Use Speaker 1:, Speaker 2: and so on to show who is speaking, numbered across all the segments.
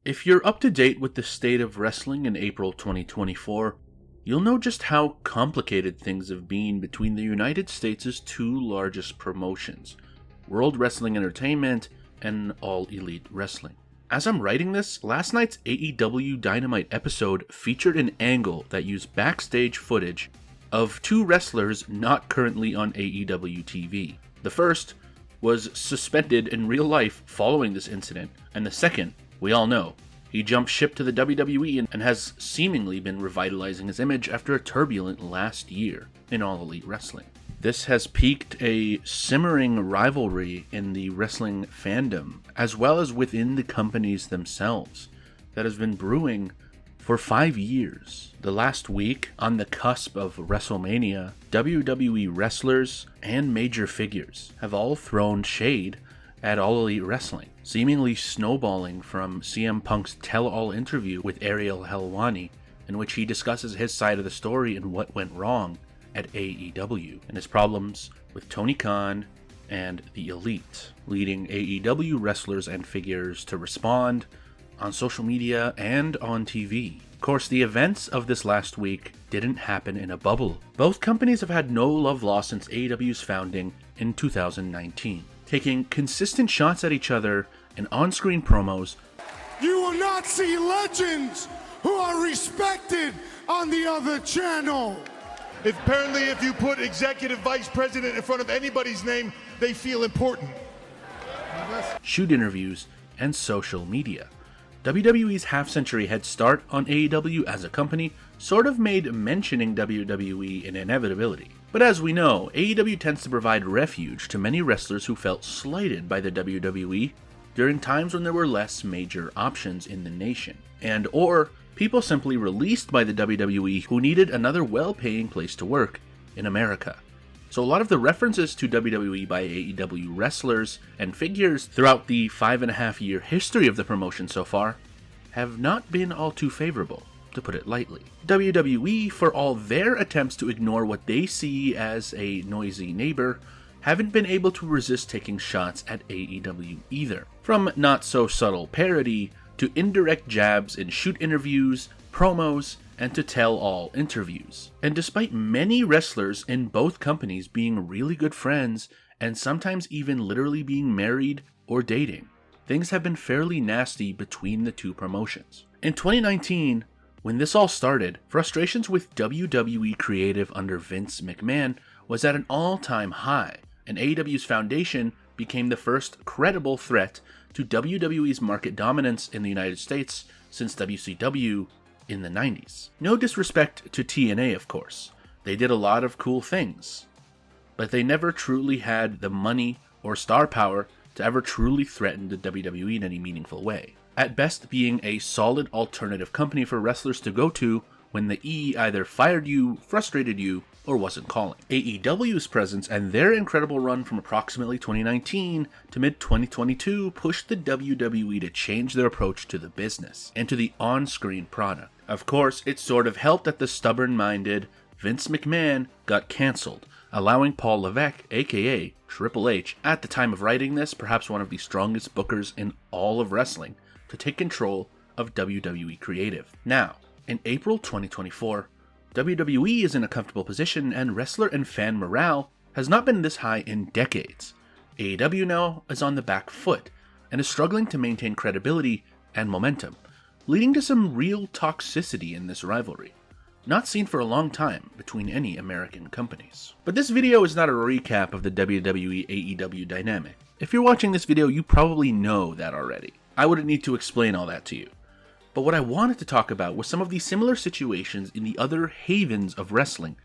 Speaker 1: If you're up to date with the state of wrestling in April 2024, you'll know just how complicated things have been between the United States' two largest promotions, World Wrestling Entertainment and All Elite Wrestling. As I'm writing this, last night's AEW Dynamite episode featured an angle that used backstage footage of two wrestlers not currently on AEW TV. The first was suspended in real life following this incident, and the second, we all know, he jumped ship to the WWE and has seemingly been revitalizing his image after a turbulent last year in All Elite Wrestling. This has piqued a simmering rivalry in the wrestling fandom, as well as within the companies themselves, that has been brewing for 5 years. The last week, on the cusp of WrestleMania, WWE wrestlers and major figures have all thrown shade at All Elite Wrestling, seemingly snowballing from CM Punk's tell-all interview with Ariel Helwani, in which he discusses his side of the story and what went wrong at AEW, and his problems with Tony Khan and the Elite, leading AEW wrestlers and figures to respond on social media and on TV. Of course, the events of this last week didn't happen in a bubble. Both companies have had no love lost since AEW's founding in 2019, taking consistent shots at each other in on-screen promos.
Speaker 2: You will not see legends who are respected on the other channel.
Speaker 3: Apparently, if you put executive vice president in front of anybody's name, they feel important.
Speaker 1: Shoot interviews and social media. WWE's half-century head start on AEW as a company sort of made mentioning WWE an inevitability. But as we know, AEW tends to provide refuge to many wrestlers who felt slighted by the WWE during times when there were less major options in the nation, and or people simply released by the WWE who needed another well-paying place to work in America. So a lot of the references to WWE by AEW wrestlers and figures throughout the 5.5-year history of the promotion so far have not been all too favorable, to put it lightly. WWE, for all their attempts to ignore what they see as a noisy neighbor, haven't been able to resist taking shots at AEW either. From not-so-subtle parody to indirect jabs in shoot interviews, promos, and to tell-all interviews. And despite many wrestlers in both companies being really good friends and sometimes even literally being married or dating, things have been fairly nasty between the two promotions. In 2019, when this all started, frustrations with WWE creative under Vince McMahon was at an all-time high, and AEW's foundation became the first credible threat to WWE's market dominance in the United States since WCW in the 90s. No disrespect to TNA, of course. They did a lot of cool things, but they never truly had the money or star power to ever truly threaten the WWE in any meaningful way. At best, being a solid alternative company for wrestlers to go to when the E either fired you, frustrated you, or wasn't calling. AEW's presence and their incredible run from approximately 2019 to mid-2022 pushed the WWE to change their approach to the business and to the on-screen product. Of course, it sort of helped that the stubborn-minded Vince McMahon got cancelled, allowing Paul Levesque, aka Triple H, at the time of writing this, perhaps one of the strongest bookers in all of wrestling, to take control of WWE creative. Now, in April 2024, WWE is in a comfortable position and wrestler and fan morale has not been this high in decades. AEW now is on the back foot and is struggling to maintain credibility and momentum, leading to some real toxicity in this rivalry, not seen for a long time between any American companies. But this video is not a recap of the WWE AEW dynamic. If you're watching this video, you probably know that already. I wouldn't need to explain all that to you. But what I wanted to talk about was some of the similar situations in the other havens of wrestling,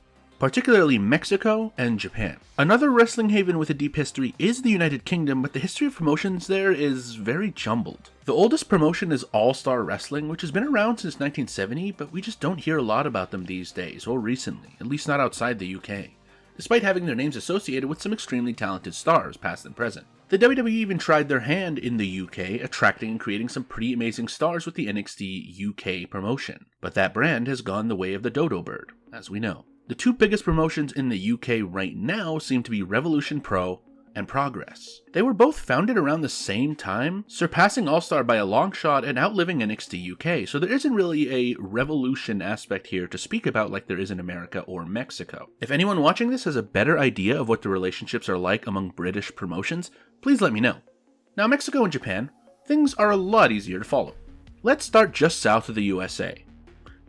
Speaker 1: particularly Mexico and Japan. Another wrestling haven with a deep history is the United Kingdom, but the history of promotions there is very jumbled. The oldest promotion is All Star Wrestling, which has been around since 1970, but we just don't hear a lot about them these days, or recently, at least not outside the UK, despite having their names associated with some extremely talented stars, past and present. The WWE even tried their hand in the UK, attracting and creating some pretty amazing stars with the NXT UK promotion. But that brand has gone the way of the dodo bird, as we know. The two biggest promotions in the UK right now seem to be Revolution Pro and Progress. They were both founded around the same time, surpassing All Star by a long shot and outliving NXT UK, so there isn't really a revolution aspect here to speak about like there is in America or Mexico. If anyone watching this has a better idea of what the relationships are like among British promotions, please let me know. Now, Mexico and Japan, things are a lot easier to follow. Let's start just south of the USA.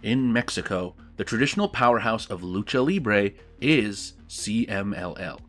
Speaker 1: In Mexico, the traditional powerhouse of lucha libre is CMLL.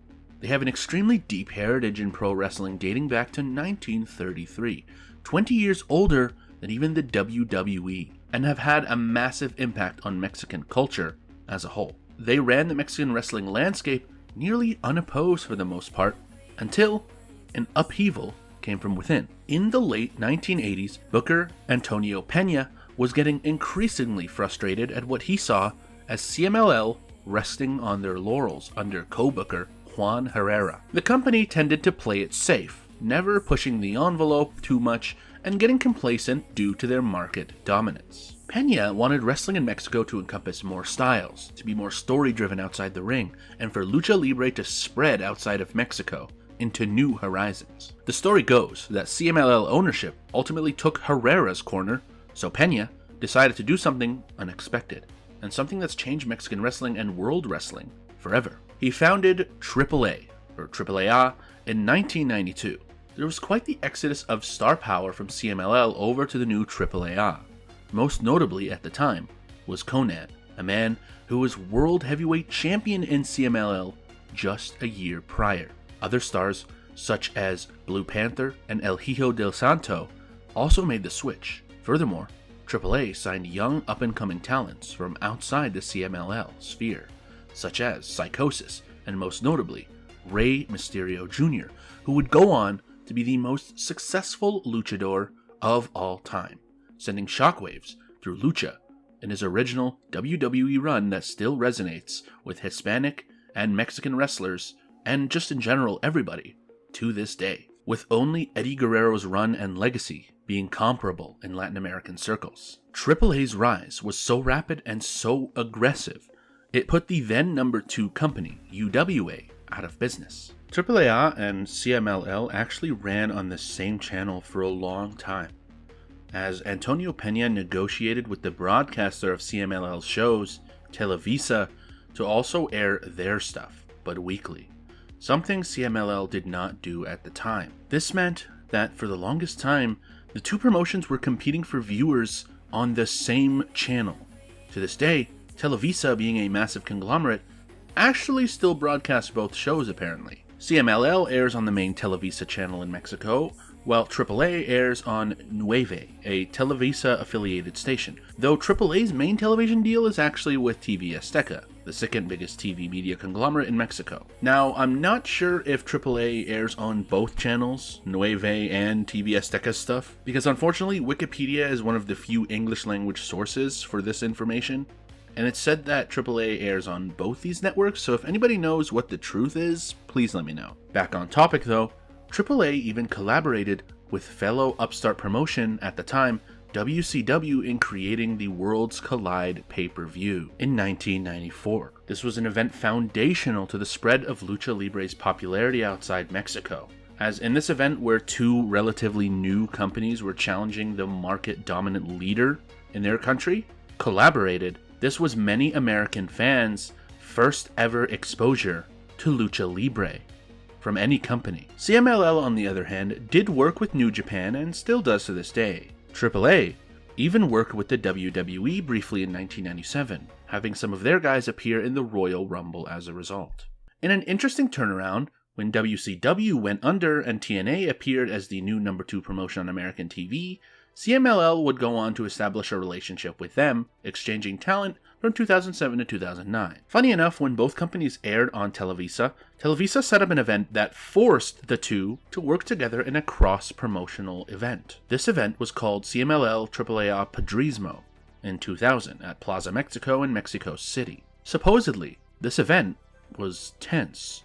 Speaker 1: They have an extremely deep heritage in pro wrestling dating back to 1933, 20 years older than even the WWE, and have had a massive impact on Mexican culture as a whole. They ran the Mexican wrestling landscape nearly unopposed for the most part, until an upheaval came from within. In the late 1980s, Booker Antonio Peña was getting increasingly frustrated at what he saw as CMLL resting on their laurels under co-booker Juan Herrera. The company tended to play it safe, never pushing the envelope too much and getting complacent due to their market dominance. Peña wanted wrestling in Mexico to encompass more styles, to be more story-driven outside the ring, and for lucha libre to spread outside of Mexico into new horizons. The story goes that CMLL ownership ultimately took Herrera's corner, so Peña decided to do something unexpected, and something that's changed Mexican wrestling and world wrestling forever. He founded AAA, or AAA, in 1992. There was quite the exodus of star power from CMLL over to the new AAA. Most notably at the time was Konnan, a man who was world heavyweight champion in CMLL just a year prior. Other stars, such as Blue Panther and El Hijo del Santo, also made the switch. Furthermore, AAA signed young up-and-coming talents from outside the CMLL sphere, such as Psychosis, and most notably, Rey Mysterio Jr., who would go on to be the most successful luchador of all time, sending shockwaves through lucha in his original WWE run that still resonates with Hispanic and Mexican wrestlers, and just in general everybody, to this day, with only Eddie Guerrero's run and legacy being comparable in Latin American circles. AAA's rise was so rapid and so aggressive, it put the then number 2 company, UWA, out of business. AAA and CMLL actually ran on the same channel for a long time, as Antonio Peña negotiated with the broadcaster of CMLL's shows, Televisa, to also air their stuff, but weekly, something CMLL did not do at the time. This meant that for the longest time, the two promotions were competing for viewers on the same channel. To this day, Televisa, being a massive conglomerate, actually still broadcasts both shows apparently. CMLL airs on the main Televisa channel in Mexico, while AAA airs on Nueve, a Televisa-affiliated station, though AAA's main television deal is actually with TV Azteca, the second biggest TV media conglomerate in Mexico. Now, I'm not sure if AAA airs on both channels, Nueve and TV Azteca stuff, because unfortunately Wikipedia is one of the few English language sources for this information, and it's said that AAA airs on both these networks, so if anybody knows what the truth is, please let me know. Back on topic though, AAA even collaborated with fellow upstart promotion at the time, WCW, in creating the Worlds Collide pay-per-view in 1994. This was an event foundational to the spread of Lucha Libre's popularity outside Mexico, as in this event where two relatively new companies were challenging the market-dominant leader in their country, collaborated, this was many American fans' first ever exposure to Lucha Libre from any company. CMLL, on the other hand, did work with New Japan and still does to this day. AAA even worked with the WWE briefly in 1997, having some of their guys appear in the Royal Rumble as a result. In an interesting turnaround, when WCW went under and TNA appeared as the new number 2 promotion on American TV, CMLL would go on to establish a relationship with them, exchanging talent from 2007 to 2009. Funny enough, when both companies aired on Televisa, Televisa set up an event that forced the two to work together in a cross-promotional event. This event was called CMLL AAA Padrismo in 2000 at Plaza Mexico in Mexico City. Supposedly, this event was tense.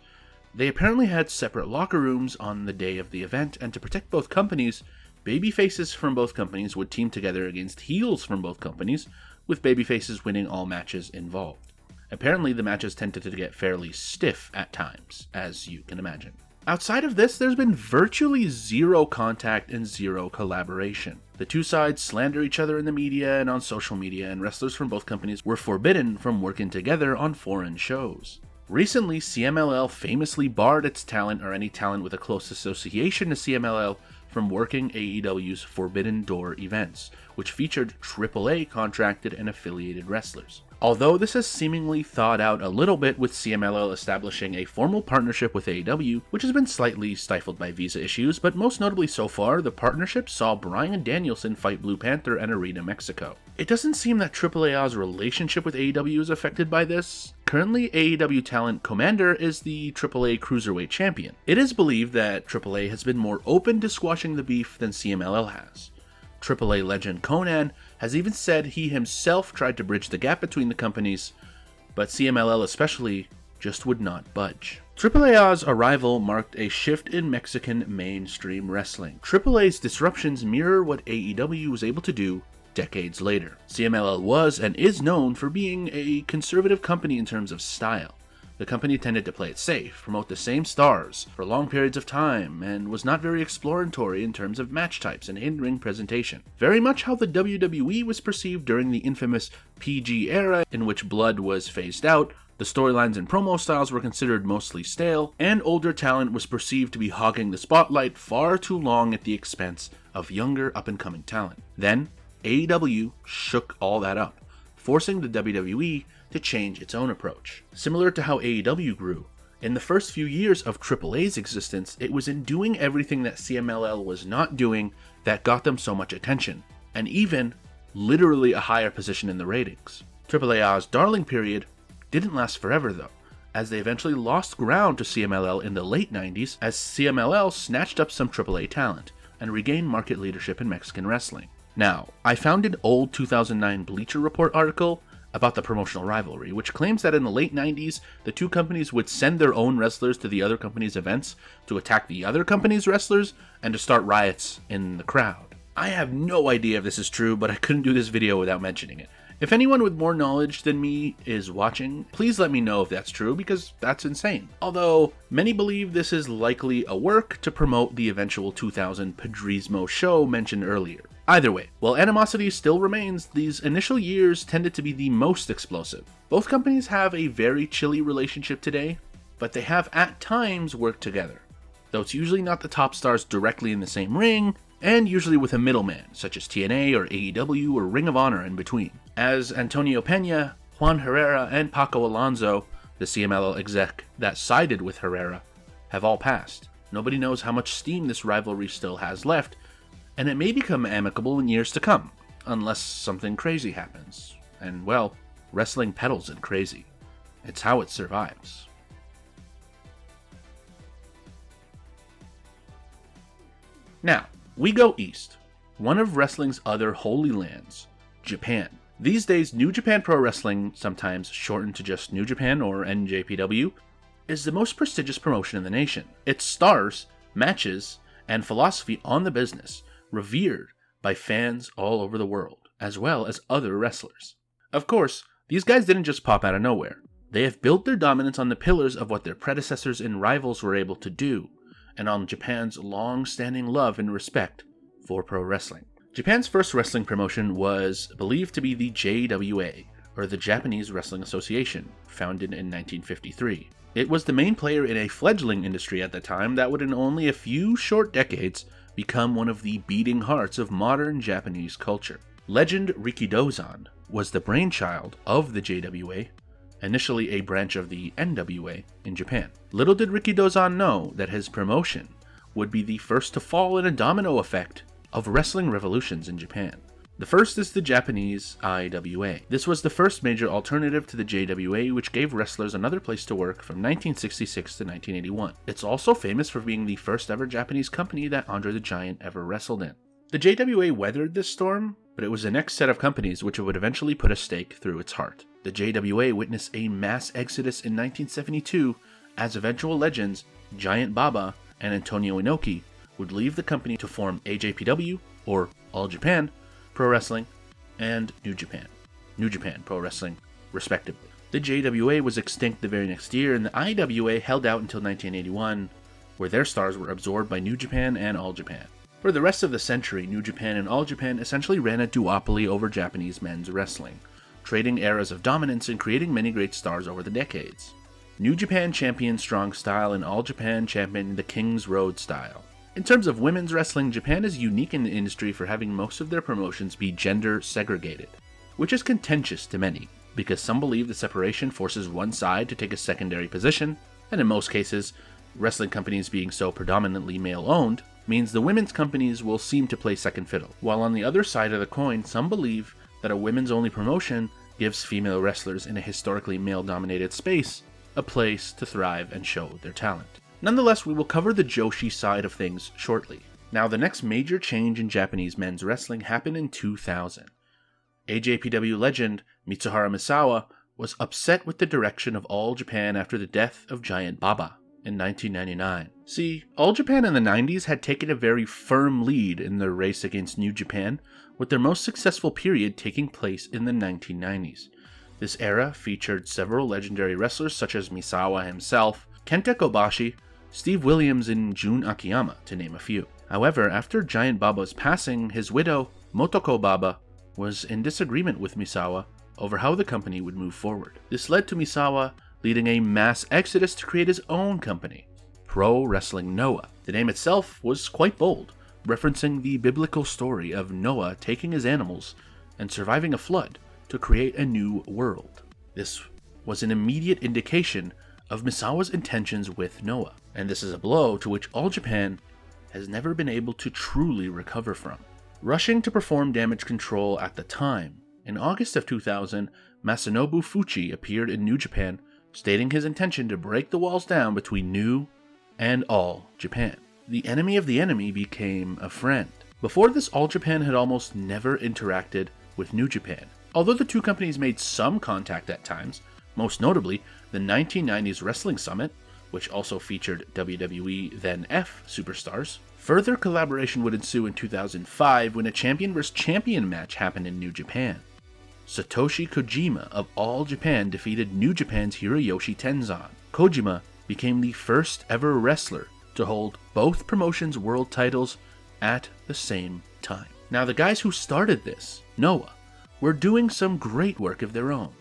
Speaker 1: They apparently had separate locker rooms on the day of the event, and to protect both companies, babyfaces from both companies would team together against heels from both companies, with babyfaces winning all matches involved. Apparently, the matches tended to get fairly stiff at times, as you can imagine. Outside of this, there's been virtually zero contact and zero collaboration. The two sides slander each other in the media and on social media, and wrestlers from both companies were forbidden from working together on foreign shows. Recently, CMLL famously barred its talent or any talent with a close association to CMLL from working AEW's Forbidden Door events, which featured AAA contracted and affiliated wrestlers. Although this has seemingly thawed out a little bit with CMLL establishing a formal partnership with AEW, which has been slightly stifled by visa issues, but most notably so far, the partnership saw Bryan Danielson fight Blue Panther at Arena Mexico. It doesn't seem that AAA's relationship with AEW is affected by this. Currently, AEW talent Commander is the AAA Cruiserweight Champion. It is believed that AAA has been more open to squashing the beef than CMLL has. AAA legend Conan has even said he himself tried to bridge the gap between the companies, but CMLL especially just would not budge. AAA's arrival marked a shift in Mexican mainstream wrestling. AAA's disruptions mirror what AEW was able to do decades later. CMLL was and is known for being a conservative company in terms of style. The company tended to play it safe, promote the same stars for long periods of time, and was not very exploratory in terms of match types and in-ring presentation. Very much how the WWE was perceived during the infamous PG era, in which blood was phased out, the storylines and promo styles were considered mostly stale, and older talent was perceived to be hogging the spotlight far too long at the expense of younger up-and-coming talent. Then, AEW shook all that up, forcing the WWE to change its own approach. Similar to how AEW grew, in the first few years of AAA's existence, it was in doing everything that CMLL was not doing that got them so much attention, and even, literally a higher position in the ratings. AAA's darling period didn't last forever though, as they eventually lost ground to CMLL in the late 90s as CMLL snatched up some AAA talent and regained market leadership in Mexican wrestling. Now, I found an old 2009 Bleacher Report article about the promotional rivalry, which claims that in the late 90s, the two companies would send their own wrestlers to the other company's events to attack the other company's wrestlers and to start riots in the crowd. I have no idea if this is true, but I couldn't do this video without mentioning it. If anyone with more knowledge than me is watching, please let me know if that's true, because that's insane. Although, many believe this is likely a work to promote the eventual 2000 Padrismo show mentioned earlier. Either way, while animosity still remains, these initial years tended to be the most explosive. Both companies have a very chilly relationship today, but they have at times worked together, though it's usually not the top stars directly in the same ring, and usually with a middleman, such as TNA or AEW or Ring of Honor in between. As Antonio Pena, Juan Herrera, and Paco Alonso, the CMLL exec that sided with Herrera, have all passed. Nobody knows how much steam this rivalry still has left, and it may become amicable in years to come, unless something crazy happens. And well, wrestling peddles in crazy. It's how it survives. Now, we go east, one of wrestling's other holy lands, Japan. These days, New Japan Pro Wrestling, sometimes shortened to just New Japan or NJPW, is the most prestigious promotion in the nation. Its stars, matches, and philosophy on the business revered by fans all over the world, as well as other wrestlers. Of course, these guys didn't just pop out of nowhere. They have built their dominance on the pillars of what their predecessors and rivals were able to do, and on Japan's long-standing love and respect for pro wrestling. Japan's first wrestling promotion was believed to be the JWA, or the Japanese Wrestling Association, founded in 1953. It was the main player in a fledgling industry at the time that would in only a few short decades become one of the beating hearts of modern Japanese culture. Legend Rikidozan was the brainchild of the JWA, initially a branch of the NWA in Japan. Little did Rikidozan know that his promotion would be the first to fall in a domino effect of wrestling revolutions in Japan. The first is the Japanese IWA. This was the first major alternative to the JWA, which gave wrestlers another place to work from 1966 to 1981. It's also famous for being the first ever Japanese company that Andre the Giant ever wrestled in. The JWA weathered this storm, but it was the next set of companies which would eventually put a stake through its heart. The JWA witnessed a mass exodus in 1972 as eventual legends Giant Baba and Antonio Inoki would leave the company to form AJPW, or All Japan, Pro Wrestling, and New Japan Pro Wrestling, respectively. The JWA was extinct the very next year, and the IWA held out until 1981, where their stars were absorbed by New Japan and All Japan. For the rest of the century, New Japan and All Japan essentially ran a duopoly over Japanese men's wrestling, trading eras of dominance and creating many great stars over the decades. New Japan championed strong style and All Japan championed the King's Road style. In terms of women's wrestling, Japan is unique in the industry for having most of their promotions be gender segregated, which is contentious to many, because some believe the separation forces one side to take a secondary position, and in most cases, wrestling companies being so predominantly male-owned means the women's companies will seem to play second fiddle, while on the other side of the coin, some believe that a women's-only promotion gives female wrestlers in a historically male-dominated space a place to thrive and show their talent. Nonetheless, we will cover the Joshi side of things shortly. Now, the next major change in Japanese men's wrestling happened in 2000. AJPW legend Mitsuharu Misawa was upset with the direction of All Japan after the death of Giant Baba in 1999. See, All Japan in the 90s had taken a very firm lead in their race against New Japan, with their most successful period taking place in the 1990s. This era featured several legendary wrestlers such as Misawa himself, Kenta Kobashi, Steve Williams, and Jun Akiyama, to name a few. However, after Giant Baba's passing, his widow, Motoko Baba, was in disagreement with Misawa over how the company would move forward. This led to Misawa leading a mass exodus to create his own company, Pro Wrestling Noah. The name itself was quite bold, referencing the biblical story of Noah taking his animals and surviving a flood to create a new world. This was an immediate indication of Misawa's intentions with Noah, and this is a blow to which All Japan has never been able to truly recover from. Rushing to perform damage control at the time, in August of 2000, Masanobu Fuchi appeared in New Japan, stating his intention to break the walls down between New and All Japan. The enemy of the enemy became a friend. Before this, All Japan had almost never interacted with New Japan, although the two companies made some contact at times, most notably the 1990s Wrestling Summit, which also featured WWE then F superstars. Further collaboration would ensue in 2005 when a champion vs. champion match happened in New Japan. Satoshi Kojima of All Japan defeated New Japan's Hiroyoshi Tenzan. Kojima became the first ever wrestler to hold both promotions' world titles at the same time. Now, the guys who started this, Noah, were doing some great work of their own.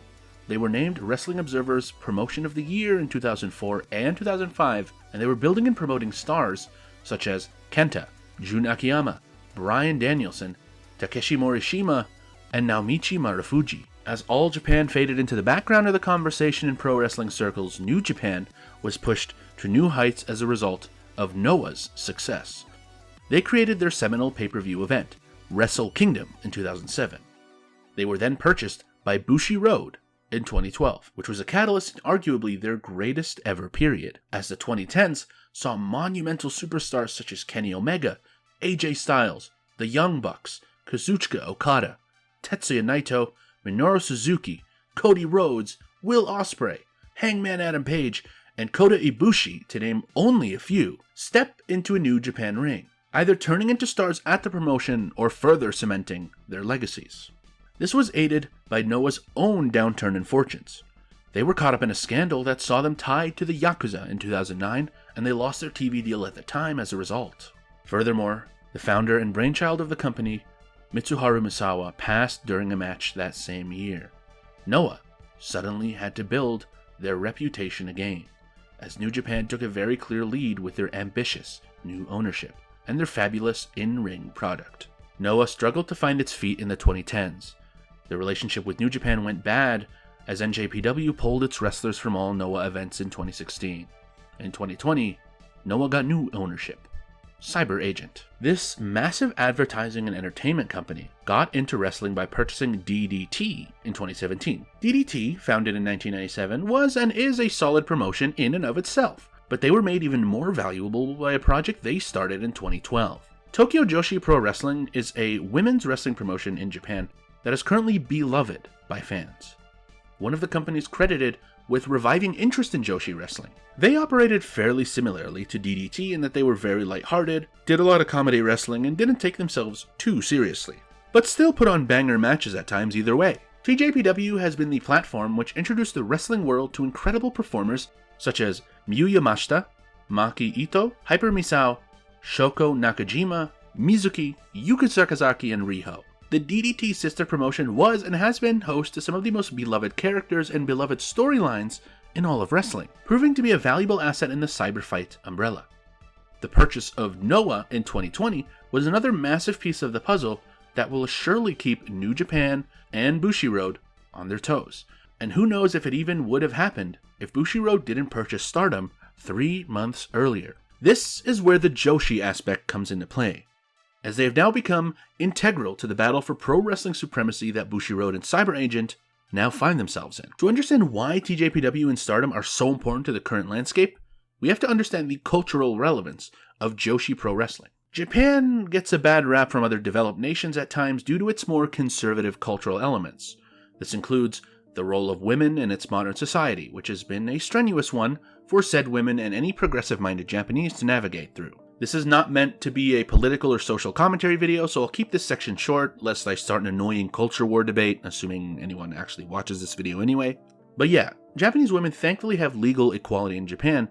Speaker 1: They were named Wrestling Observer's Promotion of the Year in 2004 and 2005, and they were building and promoting stars such as Kenta, Jun Akiyama, Bryan Danielson, Takeshi Morishima, and Naomichi Marufuji. As All Japan faded into the background of the conversation in pro wrestling circles, New Japan was pushed to new heights as a result of Noah's success. They created their seminal pay-per-view event, Wrestle Kingdom, in 2007. They were then purchased by Bushiroad in 2012, which was a catalyst in arguably their greatest ever period, as the 2010s saw monumental superstars such as Kenny Omega, AJ Styles, the Young Bucks, Kazuchika Okada, Tetsuya Naito, Minoru Suzuki, Cody Rhodes, Will Ospreay, Hangman Adam Page, and Kota Ibushi, to name only a few, step into a New Japan ring, either turning into stars at the promotion or further cementing their legacies. This was aided by Noah's own downturn in fortunes. They were caught up in a scandal that saw them tied to the Yakuza in 2009, and they lost their TV deal at the time as a result. Furthermore, the founder and brainchild of the company, Mitsuharu Misawa, passed during a match that same year. Noah suddenly had to build their reputation again, as New Japan took a very clear lead with their ambitious new ownership and their fabulous in-ring product. Noah struggled to find its feet in the 2010s. The relationship with New Japan went bad as NJPW pulled its wrestlers from all Noah events in 2016. In 2020, Noah got new ownership, Cyber Agent. This massive advertising and entertainment company got into wrestling by purchasing DDT in 2017. DDT, founded in 1997, was and is a solid promotion in and of itself, but they were made even more valuable by a project they started in 2012. Tokyo Joshi Pro Wrestling is a women's wrestling promotion in Japan that is currently beloved by fans. One of the companies credited with reviving interest in Joshi wrestling. They operated fairly similarly to DDT in that they were very lighthearted, did a lot of comedy wrestling, and didn't take themselves too seriously, but still put on banger matches at times either way. TJPW has been the platform which introduced the wrestling world to incredible performers such as Miyu Yamashita, Maki Ito, Hyper Misao, Shoko Nakajima, Mizuki, Yuka Sakazaki, and Riho. The DDT sister promotion was and has been host to some of the most beloved characters and beloved storylines in all of wrestling, proving to be a valuable asset in the cyberfight umbrella. The purchase of Noah in 2020 was another massive piece of the puzzle that will surely keep New Japan and Bushiroad on their toes. And who knows if it even would have happened if Bushiroad didn't purchase Stardom 3 months earlier. This is where the Joshi aspect comes into play, as they have now become integral to the battle for pro wrestling supremacy that Bushiroad and Cyber Agent now find themselves in. To understand why TJPW and Stardom are so important to the current landscape, we have to understand the cultural relevance of Joshi Pro Wrestling. Japan gets a bad rap from other developed nations at times due to its more conservative cultural elements. This includes the role of women in its modern society, which has been a strenuous one for said women and any progressive-minded Japanese to navigate through. This is not meant to be a political or social commentary video, so I'll keep this section short, lest I start an annoying culture war debate, assuming anyone actually watches this video anyway. But yeah, Japanese women thankfully have legal equality in Japan,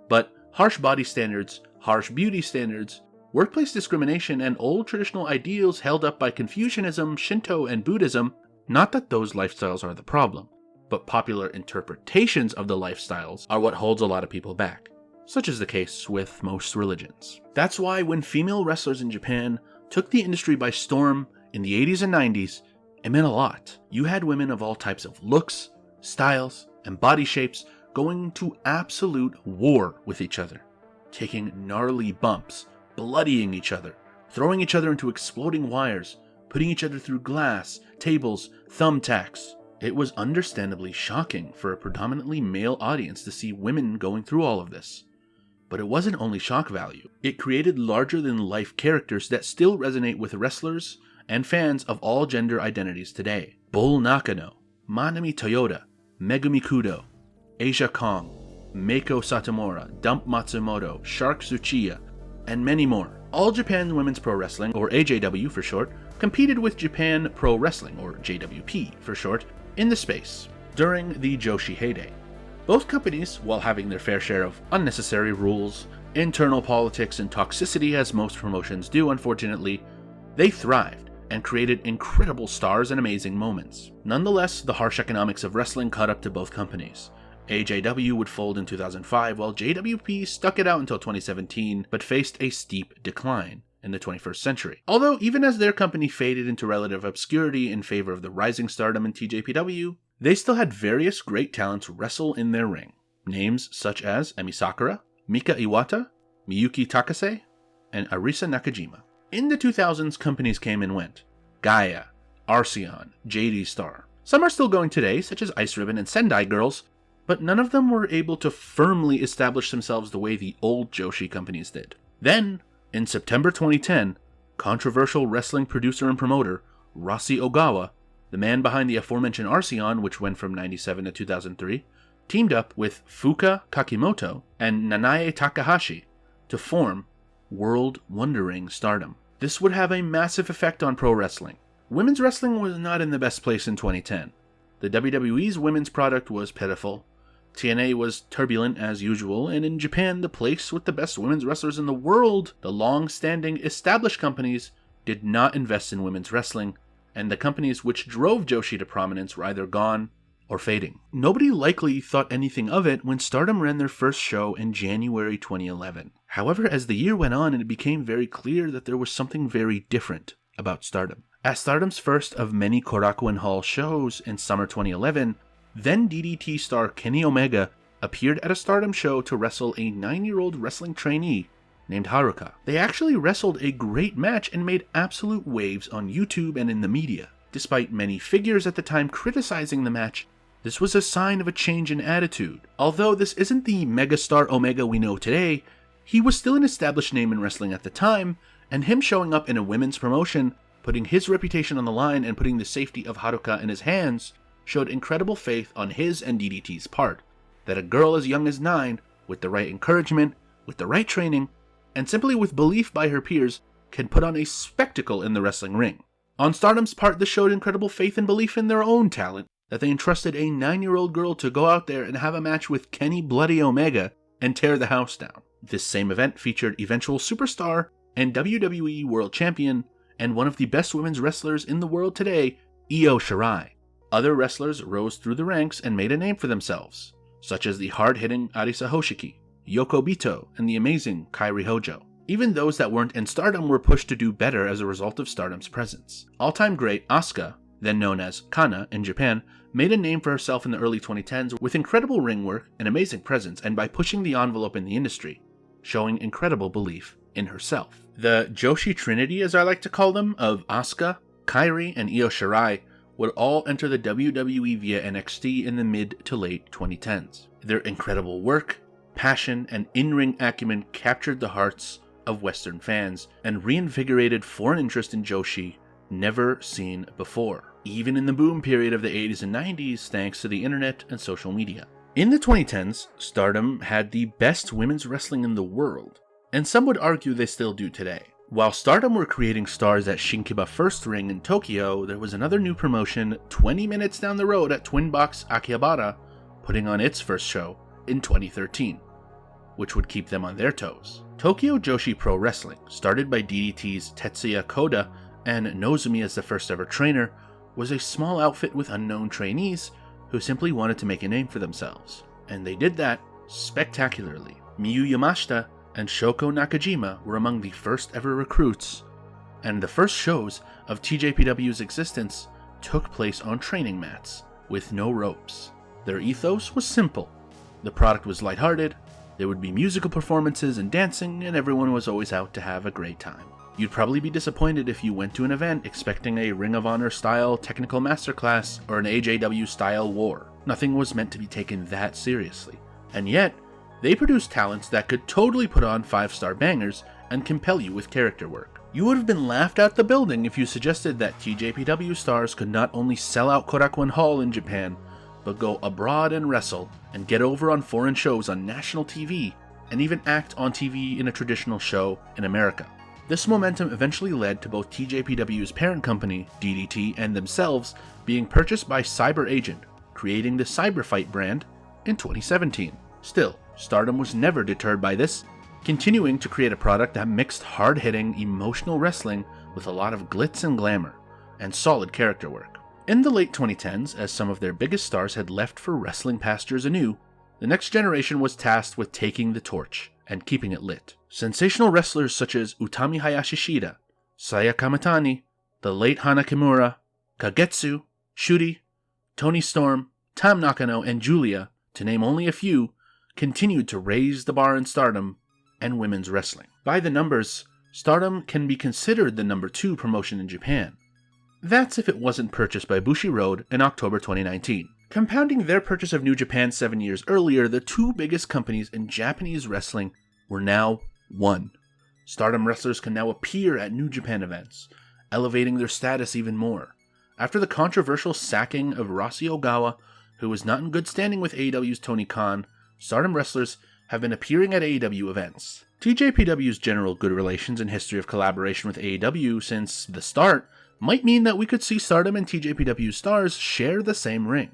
Speaker 1: but harsh body standards, harsh beauty standards, workplace discrimination, and old traditional ideals held up by Confucianism, Shinto, and Buddhism, not that those lifestyles are the problem, but popular interpretations of the lifestyles are what holds a lot of people back. Such is the case with most religions. That's why when female wrestlers in Japan took the industry by storm in the 80s and 90s, it meant a lot. You had women of all types of looks, styles, and body shapes going to absolute war with each other, taking gnarly bumps, bloodying each other, throwing each other into exploding wires, putting each other through glass, tables, thumbtacks. It was understandably shocking for a predominantly male audience to see women going through all of this. But it wasn't only shock value. It created larger-than-life characters that still resonate with wrestlers and fans of all gender identities today. Bull Nakano, Manami Toyota, Megumi Kudo, Asia Kong, Meiko Satomura, Dump Matsumoto, Shark Tsuchiya, and many more. All Japan Women's Pro Wrestling, or AJW for short, competed with Japan Pro Wrestling, or JWP for short, in the space during the Joshi heyday. Both companies, while having their fair share of unnecessary rules, internal politics, and toxicity as most promotions do unfortunately, they thrived and created incredible stars and amazing moments. Nonetheless, the harsh economics of wrestling caught up to both companies. AJW would fold in 2005 while JWP stuck it out until 2017 but faced a steep decline in the 21st century. Although even as their company faded into relative obscurity in favor of the rising stardom in TJPW, they still had various great talents wrestle in their ring. Names such as Emi Sakura, Mika Iwata, Miyuki Takase, and Arisa Nakajima. In the 2000s, companies came and went. Gaia, Arceon, JD Star. Some are still going today, such as Ice Ribbon and Sendai Girls, but none of them were able to firmly establish themselves the way the old Joshi companies did. Then, in September 2010, controversial wrestling producer and promoter Rossi Ogawa, the man behind the aforementioned Arceon, which went from 97 to 2003, teamed up with Fuka Kakimoto and Nanae Takahashi to form World Wondering Stardom. This would have a massive effect on pro wrestling. Women's wrestling was not in the best place in 2010. The WWE's women's product was pitiful. TNA was turbulent as usual, and in Japan, the place with the best women's wrestlers in the world, the long-standing established companies did not invest in women's wrestling, and the companies which drove Joshi to prominence were either gone or fading. Nobody likely thought anything of it when Stardom ran their first show in January 2011. However, as the year went on, it became very clear that there was something very different about Stardom. At Stardom's first of many Korakuen Hall shows in summer 2011, then DDT star Kenny Omega appeared at a Stardom show to wrestle a 9-year-old wrestling trainee named Haruka. They actually wrestled a great match and made absolute waves on YouTube and in the media. Despite many figures at the time criticizing the match, this was a sign of a change in attitude. Although this isn't the megastar Omega we know today, he was still an established name in wrestling at the time, and him showing up in a women's promotion, putting his reputation on the line and putting the safety of Haruka in his hands, showed incredible faith on his and DDT's part, that a girl as young as 9, with the right encouragement, with the right training, and simply with belief by her peers, can put on a spectacle in the wrestling ring. On Stardom's part, this showed incredible faith and belief in their own talent, that they entrusted a 9-year-old girl to go out there and have a match with Kenny Bloody Omega and tear the house down. This same event featured eventual superstar and WWE World Champion and one of the best women's wrestlers in the world today, Io Shirai. Other wrestlers rose through the ranks and made a name for themselves, such as the hard-hitting Arisa Hoshiki, Yoko Bito, and the amazing Kairi Hojo. Even those that weren't in Stardom were pushed to do better as a result of Stardom's presence. All-time great Asuka, then known as Kana in Japan, made a name for herself in the early 2010s with incredible ring work and amazing presence, and by pushing the envelope in the industry, showing incredible belief in herself. The Joshi Trinity, as I like to call them, of Asuka, Kairi, and Io Shirai would all enter the WWE via NXT in the mid to late 2010s. Their incredible work, passion, and in-ring acumen captured the hearts of Western fans and reinvigorated foreign interest in Joshi never seen before, even in the boom period of the 80s and 90s thanks to the internet and social media. In the 2010s, Stardom had the best women's wrestling in the world, and some would argue they still do today. While Stardom were creating stars at Shinkiba First Ring in Tokyo, there was another new promotion 20 minutes down the road at Twin Box Akihabara putting on its first show in 2013, which would keep them on their toes. Tokyo Joshi Pro Wrestling, started by DDT's Tetsuya Koda and Nozumi as the first ever trainer, was a small outfit with unknown trainees who simply wanted to make a name for themselves. And they did that spectacularly. Miyu Yamashita and Shoko Nakajima were among the first ever recruits, and the first shows of TJPW's existence took place on training mats, with no ropes. Their ethos was simple. The product was lighthearted, there would be musical performances and dancing, and everyone was always out to have a great time. You'd probably be disappointed if you went to an event expecting a Ring of Honor style technical masterclass or an AJW style war. Nothing was meant to be taken that seriously. And yet, they produced talents that could totally put on 5-star bangers and compel you with character work. You would have been laughed out the building if you suggested that TJPW stars could not only sell out Korakuen Hall in Japan, but go abroad and wrestle and get over on foreign shows on national TV and even act on TV in a traditional show in America. This momentum eventually led to both TJPW's parent company, DDT, and themselves being purchased by Cyber Agent, creating the Cyberfight brand in 2017. Still, Stardom was never deterred by this, continuing to create a product that mixed hard-hitting, emotional wrestling with a lot of glitz and glamour, and solid character work. In the late 2010s, as some of their biggest stars had left for wrestling pastures anew, the next generation was tasked with taking the torch and keeping it lit. Sensational wrestlers such as Utami Hayashi Shida, Saya Kamitani, the late Hana Kimura, Kagetsu, Shuri, Toni Storm, Tam Nakano, and Julia, to name only a few, continued to raise the bar in Stardom and women's wrestling. By the numbers, Stardom can be considered the number 2 promotion in Japan. That's if it wasn't purchased by Bushiroad in October 2019. Compounding their purchase of New Japan 7 years earlier, the 2 biggest companies in Japanese wrestling were now one. Stardom wrestlers can now appear at New Japan events, elevating their status even more. After the controversial sacking of Rossi Ogawa, who was not in good standing with AEW's Tony Khan, Stardom wrestlers have been appearing at AEW events. TJPW's general good relations and history of collaboration with AEW since the start might mean that we could see Stardom and TJPW stars share the same ring.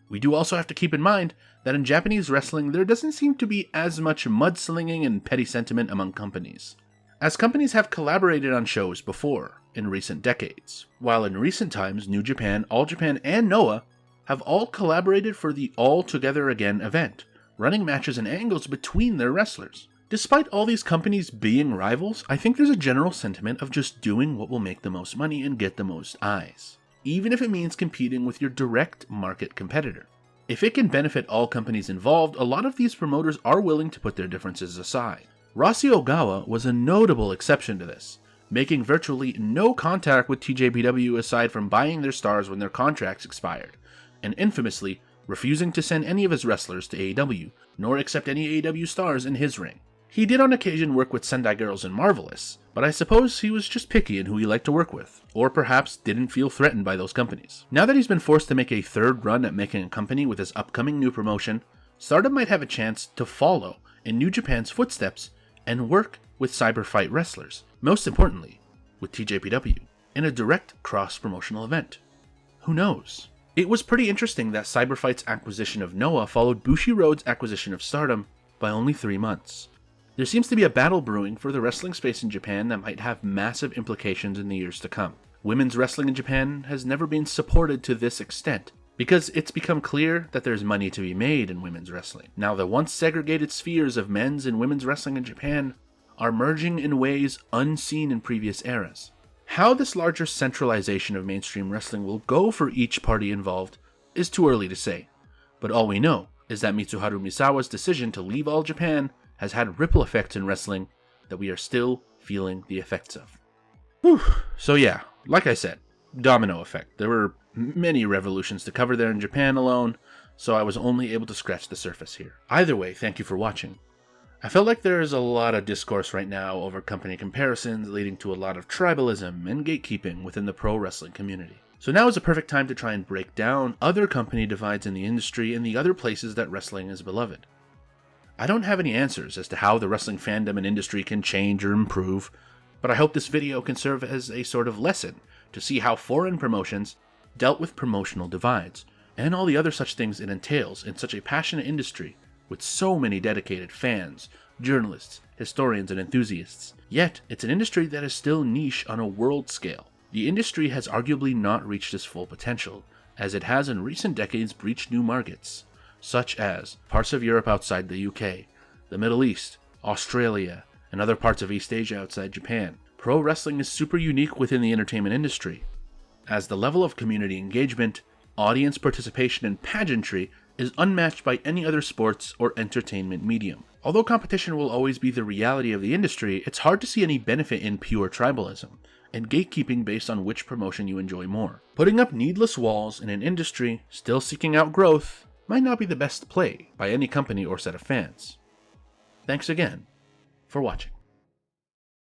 Speaker 1: We do also have to keep in mind that in Japanese wrestling there doesn't seem to be as much mudslinging and petty sentiment among companies, as companies have collaborated on shows before in recent decades. While in recent times New Japan, All Japan, and Noah have all collaborated for the All Together Again event, running matches and angles between their wrestlers. Despite all these companies being rivals, I think there's a general sentiment of just doing what will make the most money and get the most eyes, even if it means competing with your direct market competitor. If it can benefit all companies involved, a lot of these promoters are willing to put their differences aside. Rossi Ogawa was a notable exception to this, making virtually no contact with TJPW aside from buying their stars when their contracts expired, and infamously refusing to send any of his wrestlers to AEW, nor accept any AEW stars in his ring. He did on occasion work with Sendai Girls and Marvelous, but I suppose he was just picky in who he liked to work with, or perhaps didn't feel threatened by those companies. Now that he's been forced to make a third run at making a company with his upcoming new promotion, Stardom might have a chance to follow in New Japan's footsteps and work with Cyberfight wrestlers, most importantly, with TJPW, in a direct cross-promotional event. Who knows? It was pretty interesting that Cyberfight's acquisition of Noah followed Bushiroad's acquisition of Stardom by only 3 months. There seems to be a battle brewing for the wrestling space in Japan that might have massive implications in the years to come. Women's wrestling in Japan has never been supported to this extent, because it's become clear that there's money to be made in women's wrestling. Now, the once segregated spheres of men's and women's wrestling in Japan are merging in ways unseen in previous eras. How this larger centralization of mainstream wrestling will go for each party involved is too early to say, but all we know is that Mitsuharu Misawa's decision to leave All Japan has had ripple effects in wrestling that we are still feeling the effects of. Whew. So yeah, like I said, domino effect. There were many revolutions to cover there in Japan alone, so I was only able to scratch the surface here. Either way, thank you for watching. I felt like there is a lot of discourse right now over company comparisons, leading to a lot of tribalism and gatekeeping within the pro wrestling community. So now is a perfect time to try and break down other company divides in the industry and the other places that wrestling is beloved. I don't have any answers as to how the wrestling fandom and industry can change or improve, but I hope this video can serve as a sort of lesson to see how foreign promotions dealt with promotional divides, and all the other such things it entails in such a passionate industry with so many dedicated fans, journalists, historians, and enthusiasts. Yet, it's an industry that is still niche on a world scale. The industry has arguably not reached its full potential, as it has in recent decades breached new markets, such as parts of Europe outside the UK, the Middle East, Australia, and other parts of East Asia outside Japan. Pro wrestling is super unique within the entertainment industry, as the level of community engagement, audience participation, and pageantry is unmatched by any other sports or entertainment medium. Although competition will always be the reality of the industry, it's hard to see any benefit in pure tribalism and gatekeeping based on which promotion you enjoy more. Putting up needless walls in an industry still seeking out growth might not be the best play by any company or set of fans. Thanks again for watching.